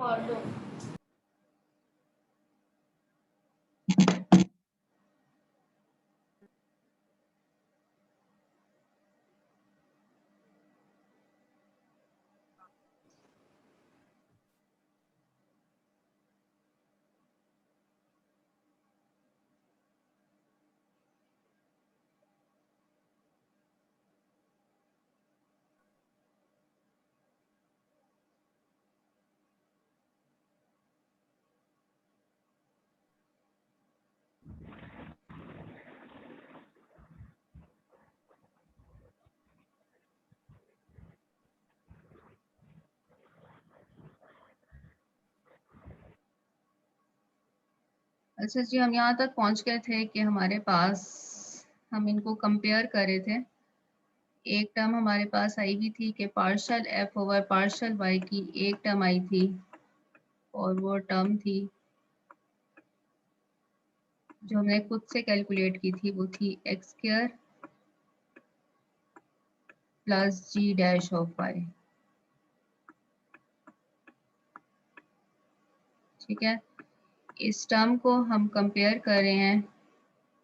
और दो। अच्छा जी, हम यहाँ तक पहुँच गए थे कि हमारे पास हम इनको कंपेयर कर रहे थे। एक टर्म हमारे पास आई हुई थी कि partial F over partial Y की एक टर्म आई थी और वो टर्म थी जो हमने खुद से कैलकुलेट की थी, वो थी X square plus G dash of Y. ठीक है, इस टर्म को हम कंपेयर कर रहे हैं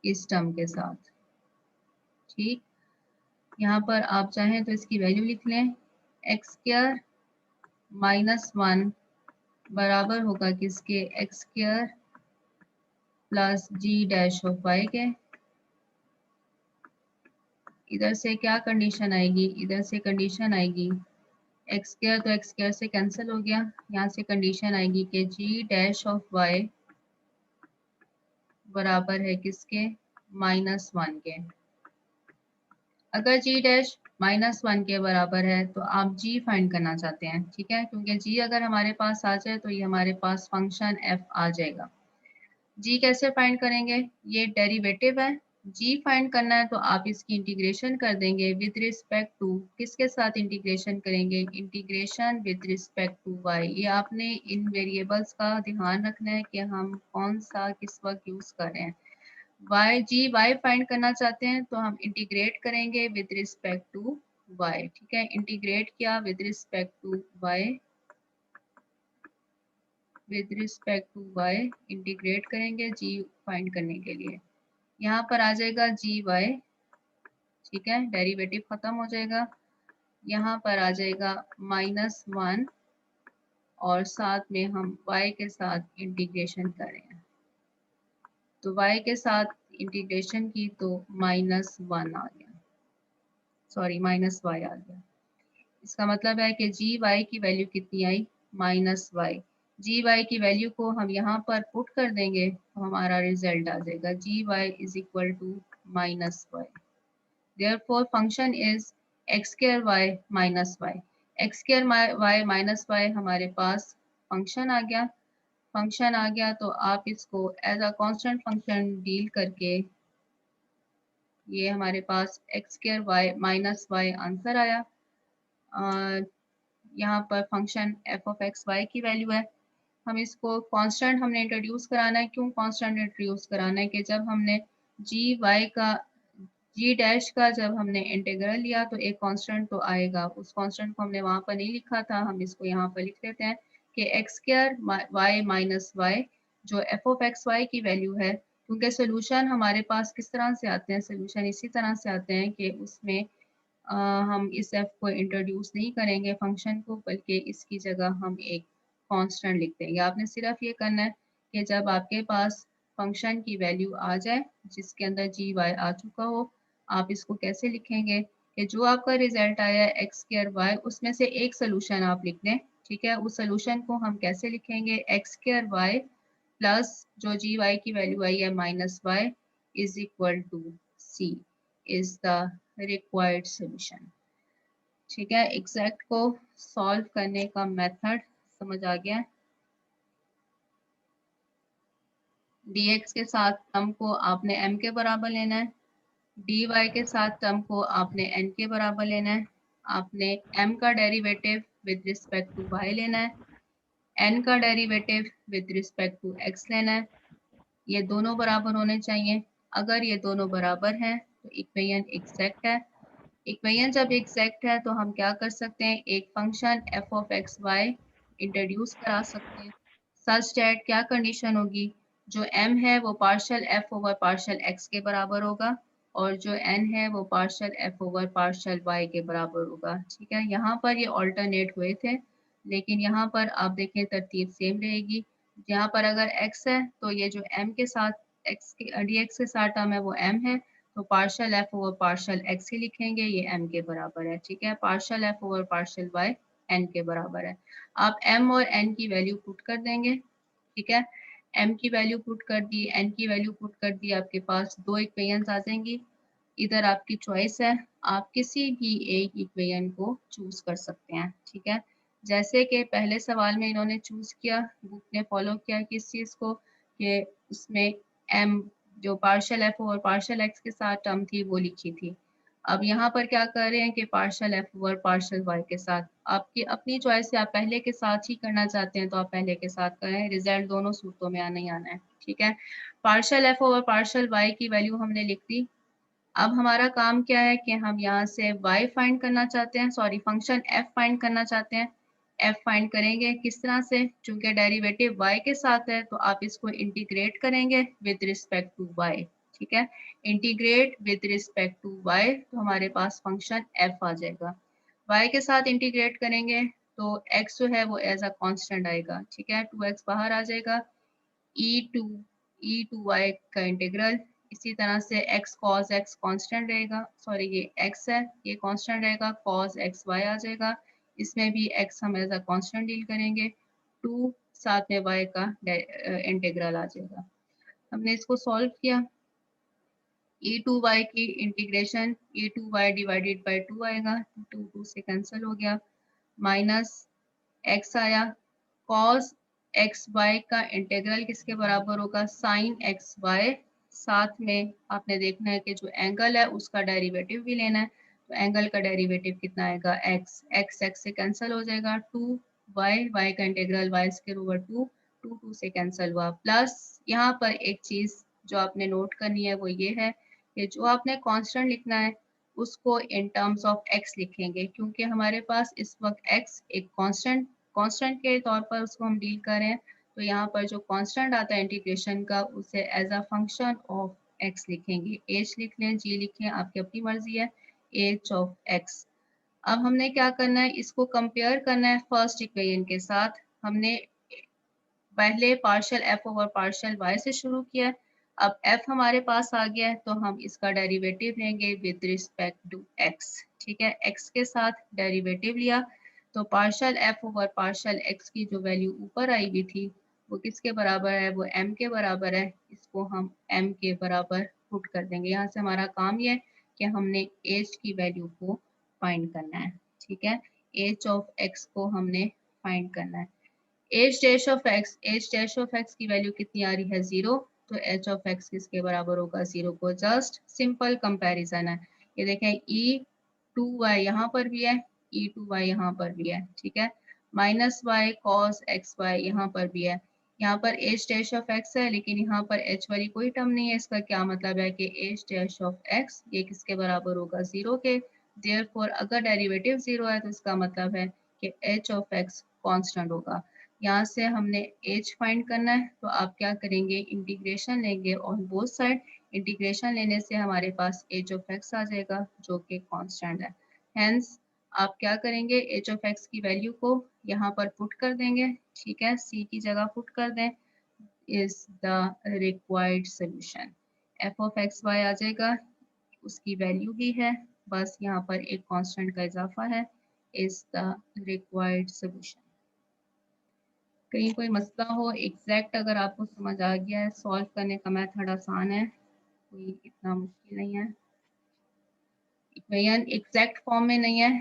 इस टर्म के साथ। ठीक, यहाँ पर आप चाहें तो इसकी वैल्यू लिख लें, एक्स स्क्वायर माइनस 1 बराबर होगा किसके, X square plus G dash of Y के। इधर से क्या कंडीशन आएगी, इधर से कंडीशन आएगी एक्स स्क्वायर, तो एक्स स्क्वायर से कैंसिल हो गया। यहाँ से कंडीशन आएगी कि जी डैश ऑफ वाई बराबर है किसके, -1 के। अगर जी डैश -1 के बराबर है तो आप जी फाइंड करना चाहते हैं। ठीक है, क्योंकि जी अगर हमारे पास आ जाए तो ये हमारे पास फंक्शन एफ आ जाएगा। जी कैसे फाइंड करेंगे, ये डेरिवेटिव है। जी फाइंड करना है तो आप इसकी इंटीग्रेशन कर देंगे विद रिस्पेक्ट टू, किसके साथ इंटीग्रेशन करेंगे, integration with respect to Y. ये आपने इन वेरिएबल्स का ध्यान रखना है कि हम कौन सा किस वक्त यूज कर रहे हैं। वाई जी वाई फाइंड करना चाहते हैं तो हम इंटीग्रेट करेंगे विद रिस्पेक्ट टू वाई। ठीक है, इंटीग्रेट किया with respect to Y, with respect to Y integrate करेंगे जी फाइंड करने के लिए। यहाँ पर आ जाएगा जी वाई। ठीक है, डेरिवेटिव खत्म हो जाएगा। यहाँ पर आ जाएगा -1 और साथ में हम y के साथ इंटीग्रेशन कर रहे हैं, तो y के साथ इंटीग्रेशन की तो -1 आ गया, सॉरी -y आ गया। इसका मतलब है कि जी वाई की वैल्यू कितनी आई, -y। जी वाई की वैल्यू को हम यहाँ पर पुट कर देंगे तो हमारा रिजल्ट आ जाएगा G Y is equal to -y। Therefore function is x square y minus y। x square y minus y हमारे पास फंक्शन आ गया। फंक्शन आ गया तो आप इसको as a constant function deal करके ये हमारे पास x square y minus y answer आया। यहाँ पर function f of x y की वैल्यू है। हम इसको कांस्टेंट हमने इंट्रोड्यूस कराना है। क्यों कांस्टेंट इंट्रोड्यूस कराना है कि जब हमने जी वाई का जी डैश का जब हमने इंटीग्रल लिया तो एक कांस्टेंट तो आएगा, उस कांस्टेंट को हमने वहां पर नहीं लिखा था, हम इसको यहाँ पर लिख देते हैं कि X square Y minus Y जो एफ ऑफ एक्स वाई की वैल्यू है। क्योंकि सोल्यूशन हमारे पास किस तरह से आते हैं, सोल्यूशन इसी तरह से आते हैं कि उसमें हम इस एफ को इंट्रोड्यूस नहीं करेंगे फंक्शन को, बल्कि इसकी जगह हम एक कांस्टेंट लिख देंगे। आपने सिर्फ ये करना है कि जब आपके पास फंक्शन की वैल्यू आ जाए जिसके अंदर जी वाई आ चुका हो, आप इसको कैसे लिखेंगे कि जो आपका रिजल्ट आया है एक्स स्क्वायर वाई, उसमें से एक सोल्यूशन आप लिख दें। ठीक है, उस सोल्यूशन को हम कैसे लिखेंगे, एक्स स्क्वायर वाई प्लस जो जी वाई की वैल्यू आई है -y is equal to C is the required solution. ठीक है, एग्जैक्ट को सॉल्व करने का मेथड समझ आ गया। dx के साथ टर्म को आपने m के बराबर लेना है, dy के साथ टर्म को आपने n के बराबर लेना है। आपने m का derivative with respect to y लेना है, n का derivative with respect to x लेना है। ये दोनों बराबर होने चाहिए। अगर ये दोनों बराबर हैं तो इक्वेशन एग्जैक्ट है। इक्वेशन जब एग्जैक्ट है तो हम क्या कर सकते हैं, एक function f of X Y introduce करा सकते हैं। सच दैट क्या कंडीशन होगी, जो m है वो partial f over partial x के बराबर होगा और जो n है वो partial f over partial y के बराबर होगा। ठीक है, यहाँ पर ये ऑल्टरनेट हुए थे, लेकिन यहाँ पर आप देखें तरतीब सेम रहेगी। यहाँ पर अगर x है तो ये जो m के साथ x के dx के साथ टर्म है वो m है, तो partial f over partial x ही लिखेंगे, ये m के बराबर है। ठीक है, partial f over partial y n के बराबर है। आप m और n की वैल्यू पुट कर देंगे। ठीक है, m की वैल्यू पुट कर दी, n की वैल्यू पुट कर दी, आपके पास दो इक्वेशंस आ जाएंगी। इधर आपकी चॉइस है, आप किसी भी एक इक्वेशन को चूज कर सकते हैं। ठीक है, जैसे कि पहले सवाल में इन्होंने चूज किया, बुक ने फॉलो किया किस चीज को, कि उसमें m जो partial f over partial x के साथ टर्म थी वो लिखी थी। अब यहाँ पर क्या कर रहे हैं कि partial f over partial y के साथ, आपकी अपनी चॉइस है, आप पहले के साथ ही करना चाहते हैं तो आप पहले के साथ करें, रिजल्ट दोनों सूत्रों में आना ही आना है। ठीक है, partial f over partial y की वैल्यू हमने लिख दी। अब हमारा काम क्या है कि हम यहाँ से y फाइंड करना चाहते हैं, सॉरी फंक्शन f फाइंड करना चाहते हैं। f फाइंड करेंगे किस तरह से, चूंकि डेरिवेटिव y के साथ है तो आप इसको इंटीग्रेट करेंगे विद रिस्पेक्ट टू y। ठीक है, integrate with respect to y, तो हमारे पास फंक्शन f आ जाएगा। y के साथ इंटीग्रेट करेंगे तो x जो है वो एज अ कांस्टेंट आएगा। ठीक है, 2x बाहर आ जाएगा, e टू y का इंटीग्रल, इसी तरह से x cos x कांस्टेंट रहेगा, सॉरी ये x है ये कांस्टेंट रहेगा, cos x y आ जाएगा, इसमें भी x हम एज अ कांस्टेंट डील करेंगे, 2 साथ में y का इंटीग्रल आ जाएगा। हमने इसको सॉल्व किया, e टू y की integration e to y divided by 2 आएगा, 2 से कैंसिल हो गया, माइनस x आया, cos एक्स वाई का इंटीग्रल किसके बराबर होगा, साइन एक्स वाई, साथ में आपने देखना है कि जो एंगल है उसका डेरिवेटिव भी लेना है, तो एंगल का डेरिवेटिव कितना आएगा, एक्स, एक्स एक्स से कैंसिल हो जाएगा, 2y, y का इंटीग्रल y स्क्वायर ओवर 2, 2 से कैंसिल हुआ, प्लस यहाँ पर एक चीज जो आपने नोट करनी है वो ये है कि जो आपने कांस्टेंट लिखना है उसको इन टर्म्स ऑफ x लिखेंगे, क्योंकि हमारे पास इस वक्त x एक कांस्टेंट के तौर पर उसको हम डील करें, तो यहाँ पर जो कांस्टेंट आता है इंटीग्रेशन का उसे as a function of x लिखेंगे, h लिख लें, g लिखें, आपकी अपनी मर्जी है, h ऑफ x। अब हमने क्या करना है, इसको कंपेयर करना है फर्स्ट इक्वेशन के साथ। हमने पहले partial f over partial y से शुरू किया है, अब f हमारे पास आ गया है तो हम इसका डेरिवेटिव लेंगे विद रिस्पेक्ट टू x। ठीक है, x के साथ डेरिवेटिव लिया तो partial f over partial x की जो वैल्यू ऊपर आई हुई थी वो किसके बराबर है, वो m के बराबर है, इसको हम m के बराबर पुट कर देंगे। यहाँ से हमारा काम ये है कि हमने h की वैल्यू को फाइंड करना है। ठीक है, h ऑफ x को हमने फाइंड करना है। h डैश ऑफ x की वैल्यू कितनी आ रही है, 0, तो h ऑफ x किसके बराबर होगा, 0 को जस्ट सिंपल कंपैरिजन है। ये देखें e2y यहाँ पर भी है, e2y यहाँ पर भी है। ठीक है, माइनस y cos xy यहाँ पर भी है, यहाँ पर h डैश ऑफ x है लेकिन यहाँ पर h वाली कोई टर्म नहीं है, इसका क्या मतलब है कि h डैश ऑफ x ये किसके बराबर होगा, 0 के। देयरफॉर अगर डेरिवेटिव 0 है तो इसका मतलब है कि h ऑफ x कांस्टेंट होगा। यहाँ से हमने h फाइंड करना है तो आप क्या करेंगे, इंटीग्रेशन लेंगे ऑन बोथ साइड, इंटीग्रेशन लेने से हमारे पास h ऑफ x आ जाएगा जो कि कांस्टेंट है। हेंस आप क्या करेंगे, h ऑफ x की वैल्यू को यहाँ पर पुट कर देंगे। ठीक है, c की जगह पुट कर दें, is the required solution, f of x y आ जाएगा, उसकी वैल्यू भी है, बस यहाँ पर एक कांस्टेंट का इजाफा है, इज द रिक्वायर्ड सोल्यूशन। कहीं कोई मसला हो एग्जैक्ट अगर आपको समझ आ गया है, सॉल्व करने का मेथड आसान है, कोई इतना मुश्किल नहीं है। इक्वेशन एग्जैक्ट फॉर्म में नहीं है,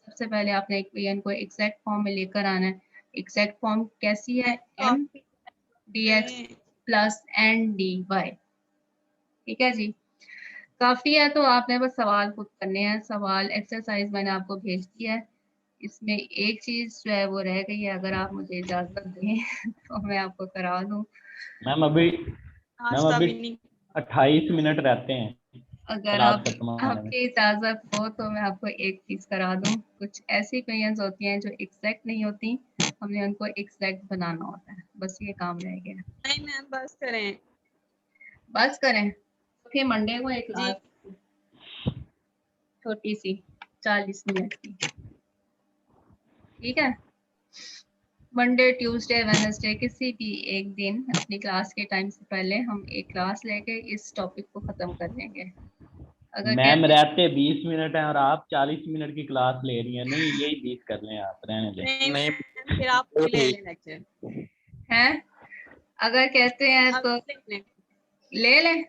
सबसे पहले आपने इक्वेशन को एग्जैक्ट फॉर्म में लेकर आना है। एग्जैक्ट फॉर्म कैसी है, m dx plus n dy। ठीक है जी, काफी है, तो आपने बस सवाल पुट करने हैं, सवाल एक्सरसाइज मैंने आपको भेज दिया है। इसमें एक चीज जो है वो रह गई है, अगर आप मुझे इजाजत दें तो मैं आपको करा दूं। मैम अभी 28 मिनट रहते हैं अगर क्लास आप खत्म होने में। आपकी इजाजत हो तो मैं आपको एक चीज करा दूं, कुछ ऐसी क्वेश्चंस होती हैं जो एग्जैक्ट नहीं होती, हमने उनको एग्जैक्ट बनाना होता है, बस ये काम रह गया। नहीं मैम बस करें तो फिर मंडे को एक जी। क्लास छोटी सी 40 मिनट की, ठीक है। मंडे ट्यूसडे वेडनेसडे किसी भी एक दिन अपनी क्लास के टाइम से पहले हम एक क्लास लेके इस टॉपिक को खत्म कर लेंगे। अगर मैम रहते 20 मिनट है और आप 40 मिनट की क्लास ले रही हैं। नहीं यही 20 कर लें, आप रहने दें। नहीं फिर आप ले लें लेक्चर हैं, अगर कहते हैं तो ले लें,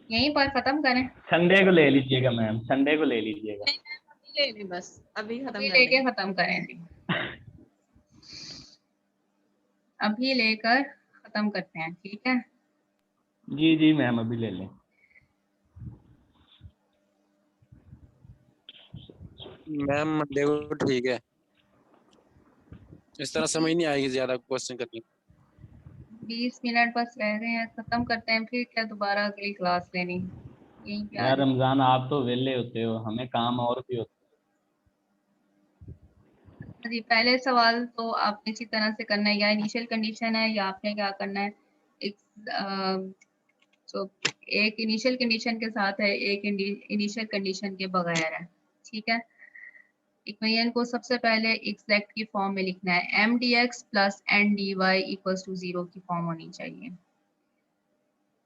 यहीं पर खत्म करें। संडे को ले लीजिएगा मैम, संडे को ले लीजिएगा। नहीं मैम अभी ले लें, बस अभी खत्म कर लेके लेंगे। खत्म करेंगे, अभी लेकर खत्म करते हैं, ठीक है। जी जी मैम अभी ले लें। मैम मंडे को ठीक है, इस तरह समझ नहीं आएगी ज्यादा क्वेश्चन करने। 20 मिनट बस रह गए हैं, खत्म करते हैं, फिर क्या दोबारा अगली क्लास लेनी, यहीं पे आ यार जाए। रमजान आप तो वेले होते हो, हमें काम और भी होता जी पहले सवाल तो आपने इसी तरह से करना है, या इनिशियल कंडीशन है या आपने क्या करना है, एक तो एक इनिशियल कंडीशन के साथ है, एक इनिशियल कंडीशन के बगैर है, ठीक है। इक्वेशन को सबसे पहले एग्जैक्ट की फॉर्म में लिखना है, M D X plus N D Y equals to 0 की फॉर्म होनी चाहिए।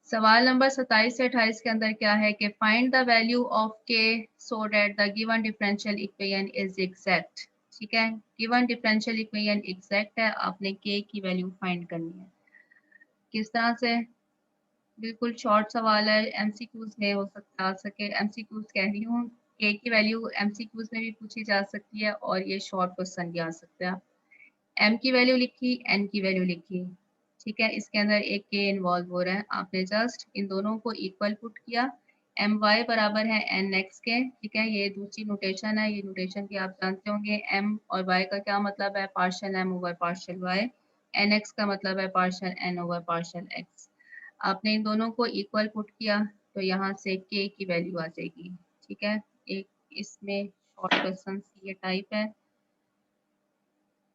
सवाल नंबर 27 से 28 के अंदर क्या है कि फाइंड द वैल्यू ऑफ के so that the given differential equation is exact, ठीक है। गिवन डिफरेंशियल इक्वेशन एग्जैक्ट है, आपने के की वैल्यू फाइंड करनी है। किस तरह से, बिल्कुल शॉर्ट सवाल है, एमसीक्यूज में हो सकता आ सके, एमसीक्यूज कह रही हूँ, के की वैल्यू एमसीक्यूज में भी पूछी जा सकती है और ये शॉर्ट क्वेश्चन भी आ सकता है। एम की वैल्यू लिखी, एन की वैल्यू लिखी, ठीक है। इसके अंदर एक के इन्वॉल्व हो रहा है, आपने जस्ट इन दोनों को इक्वल पुट किया, एम वाई बराबर है एन एक्स के, ठीक है। ये दूसरी नोटेशन है, ये नोटेशन भी आप जानते होंगे। एम और वाई का क्या मतलब है, partial M over partial Y, N X का मतलब है partial N over partial X. आपने इन दोनों को इक्वल पुट किया तो यहाँ से के की वैल्यू आ जाएगी, ठीक है। एक इसमें शॉर्ट क्वेश्चन ये टाइप है।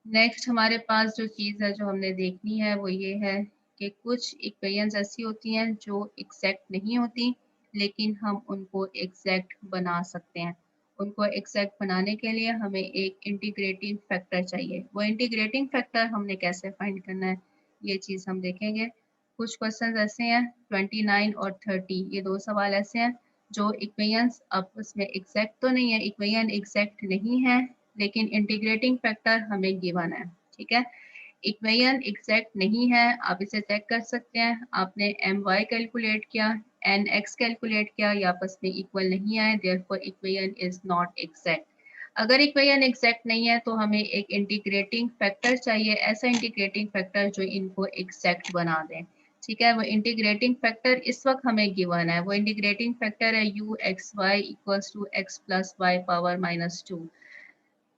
नेक्स्ट हमारे पास जो चीज़ है जो हमने देखनी है वो ये है कि कुछ इक्वेशंस ऐसी होती हैं जो एग्जैक्ट नहीं होती, लेकिन हम उनको एग्जैक्ट बना सकते हैं। उनको एग्जैक्ट बनाने के लिए हमें एक इंटीग्रेटिंग फैक्टर चाहिए। वो इंटीग्रेटिंग फैक्टर हमने कैसे फाइंड करना है ये चीज़ हम देखेंगे। कुछ क्वेश्चन ऐसे हैं 29 और 30, ये दो सवाल ऐसे हैं जो इक्वेशंस आपस में एग्जैक्ट तो नहीं है, इक्वेशन एग्जैक्ट नहीं है, लेकिन इंटीग्रेटिंग फैक्टर हमें गिवन है, ठीक है। इक्वेशन एग्जैक्ट नहीं है, आप इसे चेक कर सकते हैं। आपने एम वाई कैलकुलेट किया, एन एक्स कैलकुलेट किया, ये आपस में इक्वल नहीं आए, therefore equation is not exact. अगर इक्वेशन एग्जैक्ट नहीं है तो हमें एक इंटीग्रेटिंग फैक्टर चाहिए, ऐसा इंटीग्रेटिंग फैक्टर जो इनको एग्जैक्ट बना दे, ठीक है। वो इंटीग्रेटिंग फैक्टर इस वक्त हमें गिवन है, वो इंटीग्रेटिंग फैक्टर है U X Y equals to X plus Y power -2।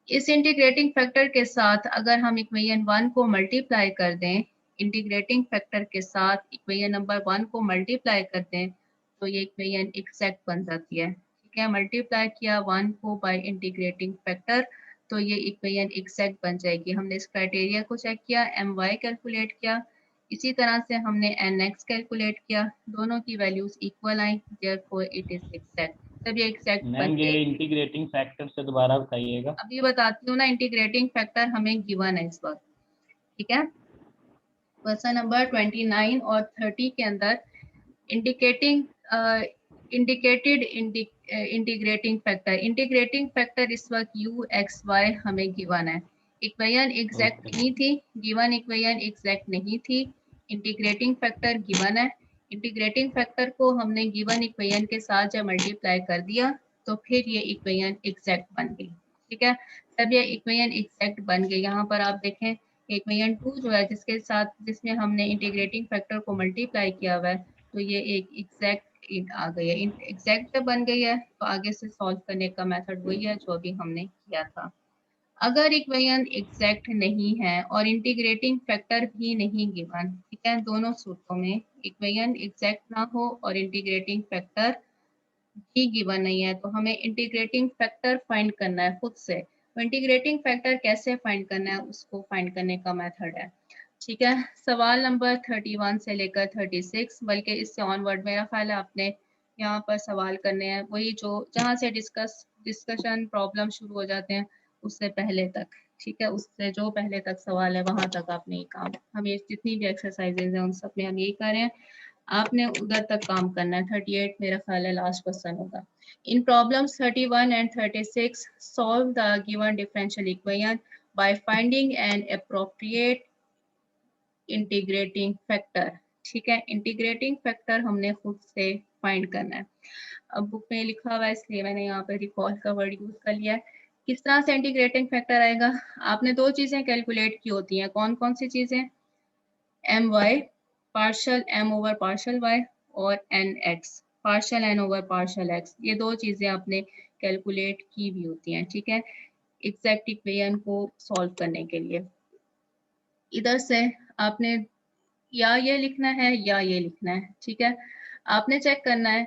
इस इंटीग्रेटिंग फैक्टर के साथ अगर हम इक्वेशन 1 को मल्टीप्लाई कर दें, इंटीग्रेटिंग फैक्टर के साथ इक्वेशन नंबर 1 को मल्टीप्लाई कर दें तो ये इक्वेशन एग्जैक्ट बन जाती है, ठीक है। मल्टीप्लाई किया 1 को बाय इंटीग्रेटिंग फैक्टर तो ये इक्वेशन एग्जैक्ट बन जाएगी। हमने इस क्राइटेरिया को चेक किया, एम वाई कैलकुलेट किया, इसी तरह से हमने एन एक्स कैलकुलेट किया, दोनों की values equal I, therefore it is exact. तब ये एग्जैक्ट बन मैम। ये गई। इंटीग्रेटिंग फैक्टर से दोबारा बताइएगा। अभी बताती हूँ ना, इंटीग्रेटिंग फैक्टर हमें गिवन है इस वक्त, ठीक है। क्वेश्चन नंबर 29 और 30 के अंदर इंडिकेटिंग इंडिकेटेड इंटीग्रेटिंग फैक्टर इस वक्त यू एक्स वाई हमें गिवन है। इक्वेशन एग्जैक्ट नहीं थी, गिवन इक्वेशन एग्जैक्ट नहीं थी, इंटीग्रेटिंग फैक्टर गिवन है। इंटीग्रेटिंग फैक्टर को हमने गिवन इक्वेशन के साथ जब मल्टीप्लाई कर दिया तो फिर ये इक्वेशन एग्जैक्ट बन गई, ठीक है। तब ये इक्वेशन एग्जैक्ट बन गई। यहाँ पर आप देखें इक्वेशन 2 जो है जिसके साथ जिसमें हमने इंटीग्रेटिंग फैक्टर को मल्टीप्लाई किया हुआ है तो ये एक एग्जैक्ट आ गई है। एग्जैक्ट जब बन गई है तो आगे से सॉल्व करने का मेथड वही है जो अभी हमने किया था। अगर इक्वेशन एग्जैक्ट नहीं है और इंटीग्रेटिंग फैक्टर भी नहीं गिवन, ठीक है, दोनों सूत्रों में इक्वेशन एग्जैक्ट ना हो और इंटीग्रेटिंग फैक्टर भी गिवन नहीं है तो हमें इंटीग्रेटिंग फैक्टर फाइंड करना है खुद से। तो इंटीग्रेटिंग फैक्टर कैसे फाइंड करना है, उसको फाइंड करने का मेथड है। ठीक है, सवाल नंबर 31 से लेकर 36, बल्कि इससे ऑनवर्ड मेरा ख्याल है आपने यहाँ पर सवाल करने हैं, वही जो जहाँ से डिस्कशन प्रॉब्लम शुरू हो जाते हैं उससे पहले तक। ठीक है, उससे जो पहले तक सवाल है वहां तक आपने ये काम, हम ये जितनी भी एक्सरसाइजेज हैं उन सब में हम यही कर रहे हैं, आपने उधर तक काम करना है। 38 मेरा ख्याल है लास्ट क्वेश्चन होगा। In problems 31 and 36 solve the given differential equation by finding an appropriate integrating factor. ठीक है, इंटीग्रेटिंग फैक्टर हमने खुद से फाइंड करना है। अब बुक में लिखा हुआ है इसलिए मैंने यहाँ पे रिकॉल का वर्ड यूज कर लिया है। किस तरह से इंटीग्रेटिंग फैक्टर आएगा, आपने दो चीजें कैलकुलेट की होती हैं, कौन कौन सी चीजें, M Y partial M over partial Y और N X partial N over partial X, ये दो चीजें आपने कैलकुलेट की भी होती हैं। ठीक है, एग्जैक्ट इक्वेशन को सॉल्व करने के लिए इधर से आपने या ये लिखना है या ये लिखना है। ठीक है, आपने चेक करना है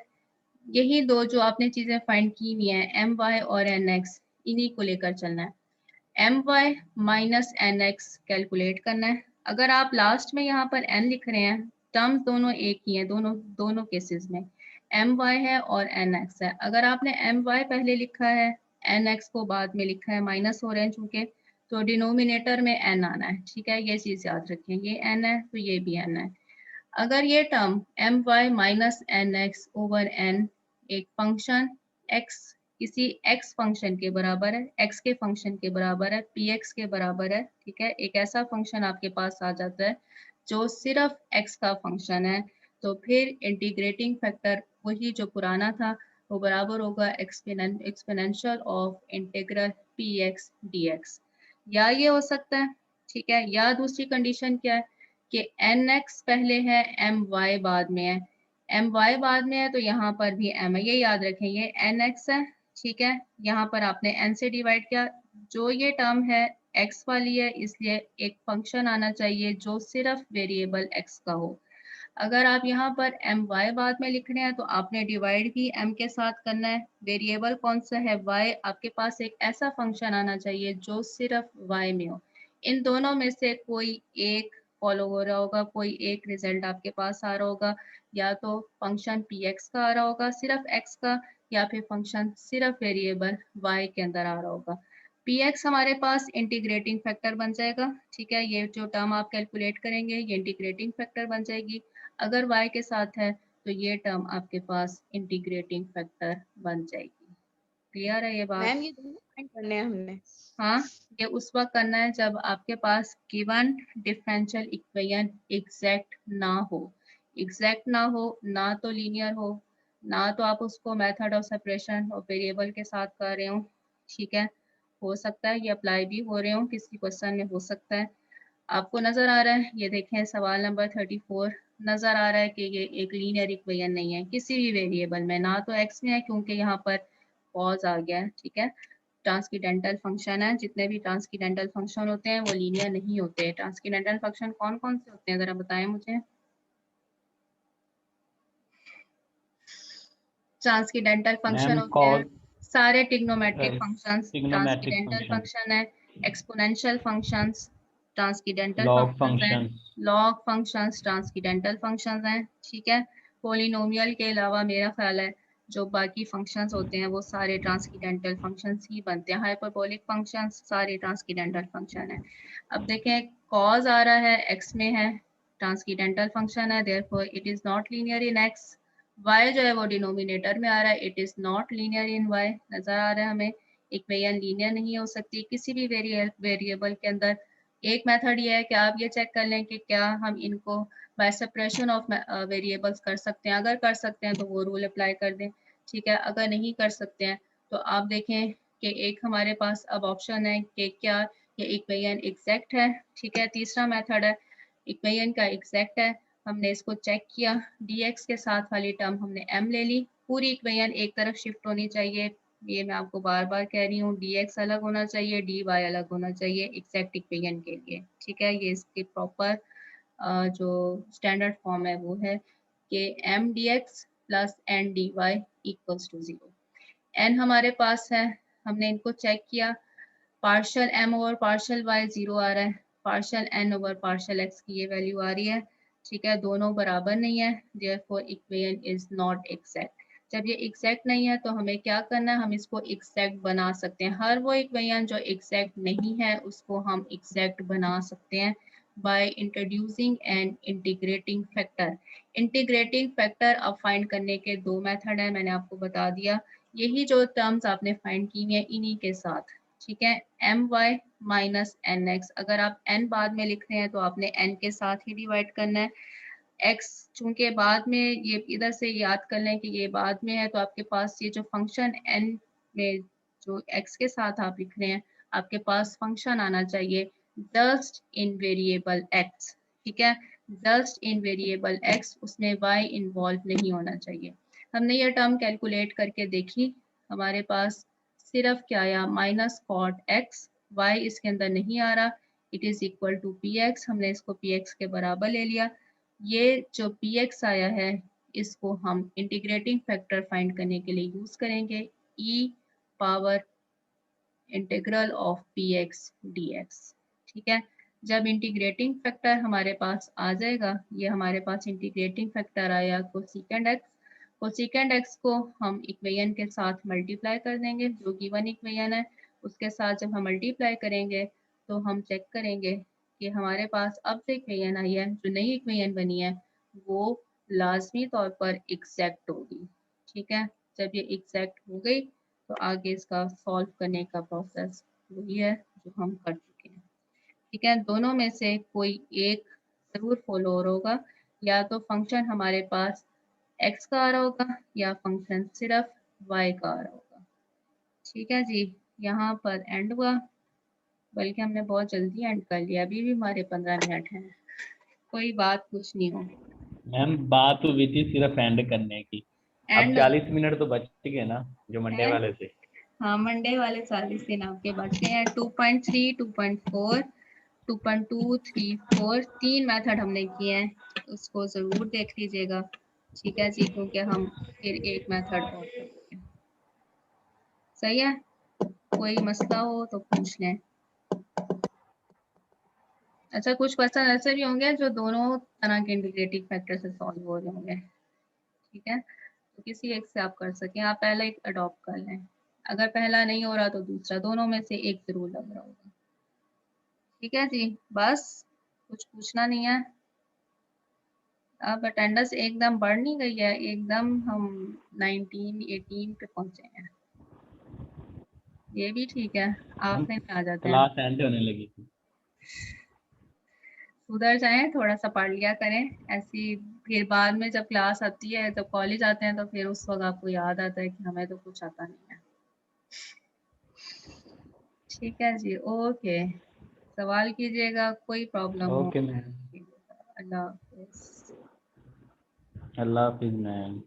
यही दो जो आपने चीजें फाइंड की हुई हैं, एम वाई और एन एक्स, इन्हीं को लेकर चलना है। M Y minus N X calculate करना है। अगर आप लास्ट में यहाँ पर एन लिख रहे हैं, टर्म्स दोनों एक ही हैं, दोनों दोनों केसेस में एम वाई है और एन एक्स है। अगर आपने एम वाई पहले लिखा है, एन एक्स को बाद में लिखा है, माइनस हो रहे हैं चूंकि, तो डिनोमिनेटर में एन आना है। ठीक है, ये चीज़ याद रखें, ये एन है तो ये भी एन है। अगर ये term M Y minus N X over N एक फंक्शन एक्स किसी एक्स फंक्शन के बराबर है, एक्स के फंक्शन के बराबर है, पी एक्स के बराबर है। ठीक है, एक ऐसा फंक्शन आपके पास आ जाता है जो सिर्फ एक्स का फंक्शन है, तो फिर इंटीग्रेटिंग फैक्टर वही जो पुराना था वो बराबर होगा exponential of integral P x D x. या ये हो सकता है, ठीक है, या दूसरी कंडीशन क्या है कि एन एक्स पहले है, एम वाई बाद में है, एम वाई बाद में है तो यहाँ पर भी एम है, ये याद रखें, ये एन एक्स है। ठीक है, यहाँ पर आपने एन से डिवाइड किया, जो ये टर्म है एक्स वाली है, इसलिए एक फंक्शन आना चाहिए जो सिर्फ वेरिएबल एक्स का हो। अगर आप यहाँ पर एम वाई बाद में लिख रहे हैं तो आपने डिवाइड भी एम के साथ करना है, वेरिएबल कौन सा है, वाई, आपके पास एक ऐसा फंक्शन आना चाहिए जो सिर्फ वाई में हो। इन दोनों में से कोई एक फॉलो हो रहा होगा, कोई एक रिजल्ट आपके पास आ रहा होगा, या तो फंक्शन पी एक्स का आ रहा होगा सिर्फ एक्स का, या फिर फंक्शन सिर्फ वेरिएबल वाई के अंदर आ रहा होगा। पी एक्स हमारे पास इंटीग्रेटिंग फैक्टर बन जाएगा। ठीक है, ये जो टर्म आप कैलकुलेट करेंगे ये इंटीग्रेटिंग फैक्टर बन जाएगी। अगर y के साथ है तो ये टर्म आपके पास इंटीग्रेटिंग फैक्टर बन जाएगी। क्लियर है ये बात? मैम ये दोनों फाइंड करने हैं हमने। हाँ, ये उस वक्त करना है जब आपके पास गिवन डिफरेंशियल इक्वेशन एग्जैक्ट ना हो। एग्जैक्ट ना हो, ना तो लीनियर हो, ना तो आप उसको मेथड ऑफ सेपरेशन और वेरिएबल के साथ कर रहे हो। ठीक है, हो सकता है ये अप्लाई भी हो रहे हो, किसी क्वेश्चन में हो सकता है। आपको नजर आ रहा है, ये देखें सवाल नंबर 34, नजर आ रहा है कि ये एक लीनियर इक्वेशन नहीं है किसी भी वेरिएबल में, ना तो एक्स में है क्योंकि यहाँ पर कॉज आ गया है। ठीक है, ट्रांसकेंडेंटल फंक्शन है, जितने भी ट्रांसकेंडेंटल फंक्शन होते हैं वो लीनियर नहीं होते। ट्रांसकेंडेंटल फंक्शन कौन कौन से होते हैं जरा बताएं मुझे। ट्रांसकेंडेंटल फंक्शन मैम होते हैं कॉस सारे trigonometric functions, trigonometric transcendental function, function है, exponential functions transcendental log functions हैं, functions, log functions transcendental functions हैं। ठीक है, पॉलिनोमियल के अलावा मेरा ख्याल है जो बाकी फंक्शंस होते हैं वो सारे ट्रांसकेंडेंटल फंक्शंस ही बनते हैं। हाइपरबोलिक फंक्शंस सारे ट्रांसकेंडेंटल फंक्शन है। अब देखें कॉज आ रहा है एक्स में है, ट्रांसकेंडेंटल फंक्शन है, therefore it is not linear in x. y जो है वो डिनोमिनेटर में आ रहा है, it is not linear in y, नजर आ रहा है हमें इक्वेशन लीनियर नहीं हो सकती किसी भी वेरिएबल के अंदर। एक मेथड ये है कि आप ये चेक कर लें कि क्या हम इनको बाय सेपरेशन ऑफ वेरिएबल्स कर सकते हैं, अगर कर सकते हैं तो वो रूल अप्लाई कर दें। ठीक है, अगर नहीं कर सकते हैं तो आप देखें कि एक हमारे पास अब ऑप्शन है कि क्या ये इक्वेशन एग्जैक्ट है। ठीक है, तीसरा मेथड है इक्वेशन का एग्जैक्ट है, हमने इसको चेक किया, dx के साथ वाली टर्म हमने m ले ली, पूरी इक्वेशन एक तरफ शिफ्ट होनी चाहिए। ये मैं आपको बार बार कह रही हूँ, dx अलग होना चाहिए, dy अलग होना चाहिए एग्जैक्ट इक्वेशन के लिए। ठीक है, ये इसकी प्रॉपर जो स्टैंडर्ड फॉर्म है वो है कि m dx plus n dy equals to 0। n हमारे पास है, हमने इनको चेक किया, partial m over partial y 0 आ रहा है, partial n over partial x की ये वैल्यू आ रही है, ठीक है, दोनों बराबर नहीं है, therefore equation is not exact. जब ये एग्जैक्ट नहीं है तो हमें क्या करना है, हम इसको एग्जैक्ट बना सकते हैं। हर वो इक्वेशन जो एग्जैक्ट नहीं है उसको हम एग्जैक्ट बना सकते हैं by introducing and integrating factor. Integrating factor अब फाइंड करने के दो मेथड है, मैंने आपको बता दिया। यही जो टर्म्स आपने फाइंड की है इन्हीं के साथ, ठीक है, M Y minus N X. अगर आप n बाद में लिख रहे हैं तो आपने n के साथ ही डिवाइड करना है। x चूंकि बाद में, ये इधर से याद कर लें कि ये बाद में है, तो आपके पास ये जो फंक्शन n में जो x के साथ आप लिख रहे हैं, आपके पास फंक्शन आना चाहिए जस्ट इन वेरिएबल x, ठीक है, जस्ट इन वेरिएबल x, उसमें y इन्वॉल्व नहीं होना चाहिए। हमने ये टर्म कैलकुलेट करके देखी, हमारे पास सिर्फ क्या आया, माइनस कॉट x, y इसके अंदर नहीं आ रहा, it is equal to P X, हमने इसको पी एक्स के बराबर ले लिया। ये जो px आया है इसको हम इंटीग्रेटिंग फैक्टर फाइंड करने के लिए यूज करेंगे, e power integral of px dx, ठीक है। जब इंटीग्रेटिंग फैक्टर हमारे पास आ जाएगा, ये हमारे पास इंटीग्रेटिंग फैक्टर आया कोसेकेंड x, कोसेकेंड x को हम इक्वेशन के साथ मल्टीप्लाई कर देंगे, जो गिवन इक्वेशन है उसके साथ जब हम मल्टीप्लाई करेंगे तो हम चेक करेंगे कि हमारे पास अब जो इक्वेशन आई है, जो नई इक्वेशन बनी है, वो लाजमी तौर पर एग्जैक्ट होगी, ठीक है। जब ये एग्जैक्ट हो गई तो आगे इसका सॉल्व करने का प्रोसेस वही है जो हम कर चुके हैं, ठीक है। दोनों में से कोई एक ज़रूर फॉलो होगा, या तो फंक्शन हमारे पास x का आ रहा होगा या फंक्शन सिर्फ y का आ रहा होगा, ठीक है जी। यहाँ पर एंड हुआ, बल्कि हमने बहुत जल्दी एंड कर लिया, अभी भी हमारे 15 मिनट हैं, कोई बात कुछ नहीं हो। मैम बात हुई थी सिर्फ एंड करने की, अब एंड 40 मिनट तो बच गए ना जो मंडे है, वाले थे। हाँ मंडे वाले 40 दिन आपके बचे हैं। 2.3, 2.4, 2.2, 3, 4 तीन मेथड हमने किए हैं, उसको ज़रूर देख लीजिएगा, ठीक है जी, क्योंकि हम फिर एक मेथड और करेंगे, सही है। कोई मसला हो तो पूछ लें। अच्छा, कुछ क्वेश्चन ऐसे भी होंगे जो दोनों तरह के इंटीग्रेटिंग फैक्टर से सॉल्व हो रहे होंगे, ठीक है, तो किसी एक से आप कर सकें, आप पहले एक अडॉप्ट कर लें, अगर पहला नहीं हो रहा तो दूसरा, दोनों में से एक जरूर लग रहा होगा, ठीक है जी। बस कुछ पूछना नहीं है। अब अटेंडेंस एकदम बढ़ नहीं गई है, एकदम हम 19, 18 पे पहुंचे हैं, ये भी ठीक है, आखिर में आ जाते हैं। क्लास एंड होने लगी थी। उधर जाएं, थोड़ा सा पढ़ लिया करें, ऐसी फिर बाद में जब क्लास आती है, जब कॉलेज आते हैं, तो फिर उस वक्त आपको याद आता है कि हमें तो कुछ आता नहीं है, ठीक है जी। ओके, सवाल कीजिएगा, कोई प्रॉब्लम हो। ओके मैम, अल्लाह हाफिज़। अल्लाह हाफिज मैम।